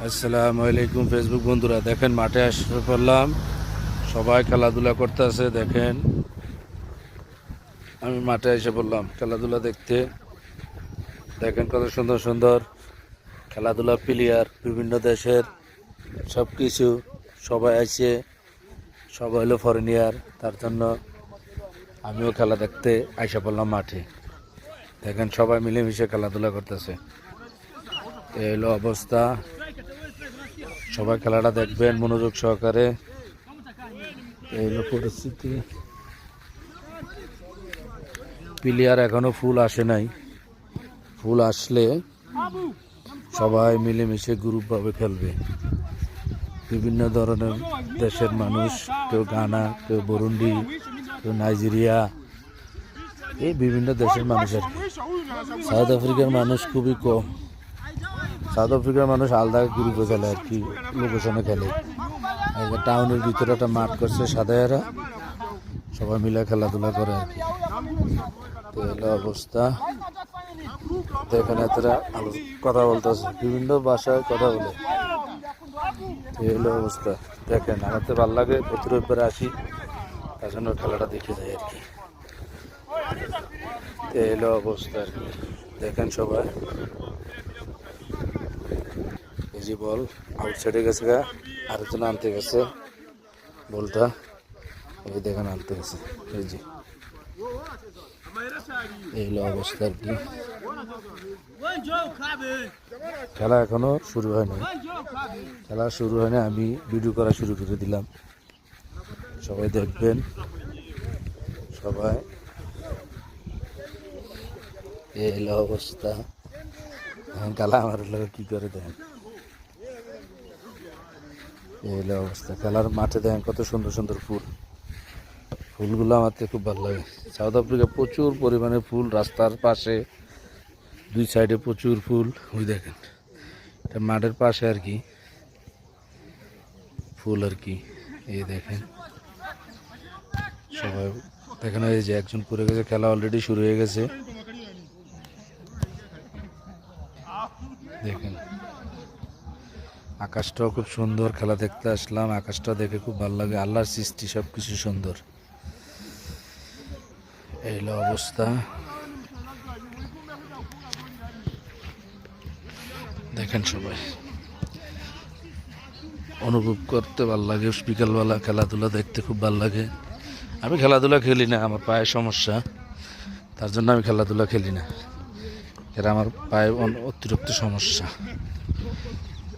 আসসালামু আলাইকুম ফেসবুক বন্ধুরা, দেখেন মাঠে এসে পড়লাম। সবাই খেলাধুলা করতেছে। দেখেন আমি মাঠে এসে পড়লাম খেলাধুলা দেখতে। দেখেন কত সুন্দর সুন্দর খেলাধুলা প্লেয়ার, বিভিন্ন দেশের সব কিছু। সবাই আছে, সবাই হলো ফরেনিয়ার। তার জন্য আমিও খেলা দেখতে এসে পড়লাম মাঠে। দেখেন সবাই মিলেমিশে খেলাধুলা করতেছে। এই হলো অবস্থা। সবাই খেলাটা দেখবেন মনোযোগ সহকারে। এই হলো পরিস্থিতি। প্লেয়ার এখনো ফুল আসে নাই। ফুল আসলে সবাই মিলেমিশে গ্রুপভাবে খেলবে। বিভিন্ন ধরনের দেশের মানুষ, কেউ গানা, কেউ বুরুন্ডি, কেউ নাইজেরিয়া, এই বিভিন্ন দেশের মানুষের। সাউথ আফ্রিকার মানুষ খুবই কম। সাউথ আফ্রিকার মানুষ আলাদা গ্রুপে খেলে আর কি, লোকেশনে খেলে। টাউনের ভিতরে একটা মাঠ করছে সাদায়ারা, সবাই মিলে খেলাধুলা করে আর কি। তো এলো অবস্থা। দেখেন এতটা কথা বলতেছে, বিভিন্ন ভাষায় কথা বলে। এলো অবস্থা। দেখেন আমার তো ভালো লাগে, প্রতি রবিবারে আসি, তার জন্য খেলাটা দেখে যাই আর কি। এলো অবস্থা আর কি। দেখেন সবাই, এই যে বল আউটসাইডে গেছে গা, আরেকজন আনতে গেছে বলটা। এই দেখেন আনতে গেছে, এই যে এই হলো অবস্থা আর কি। খেলা এখনো শুরু হয়নি, খেলা শুরু হয়নি, আমি ভিডিও করা শুরু করে দিলাম। সবাই দেখবেন, সবাই। এই হলো অবস্থা। খেলা আমার লোক কি করে দেন। এই হলো অবস্থা। খেলার মাঠে দেখেন কত সুন্দর সুন্দর ফুল। ফুলগুলো আমার তো খুব ভালো লাগে। সাউথ আফ্রিকা প্রচুর পরিমাণে ফুল, রাস্তার পাশে দুই সাইডে প্রচুর ফুল। ওই দেখেন এটা মাঠের পাশে আর কি, ফুল আর কি। এই দেখেন সবাই দেখেন, এই যে একজন পড়ে গেছে, খেলা অলরেডি শুরু হয়ে গেছে। দেখেন আকাশটাও খুব সুন্দর। খেলা দেখতে আসলাম, আকাশটা দেখে খুব ভালো লাগে। আল্লাহর সৃষ্টি, সব কিছু সুন্দর। এই হলো অবস্থা। দেখেন সবাই অনুভব করতে ভালো লাগে। বিকালবেলা খেলাধুলা দেখতে খুব ভালো লাগে। আমি খেলাধুলা খেলি না, আমার পায়ের সমস্যা, তার জন্য আমি খেলাধুলা খেলি না। এরা আমার পায়ে অতিরিক্ত সমস্যা।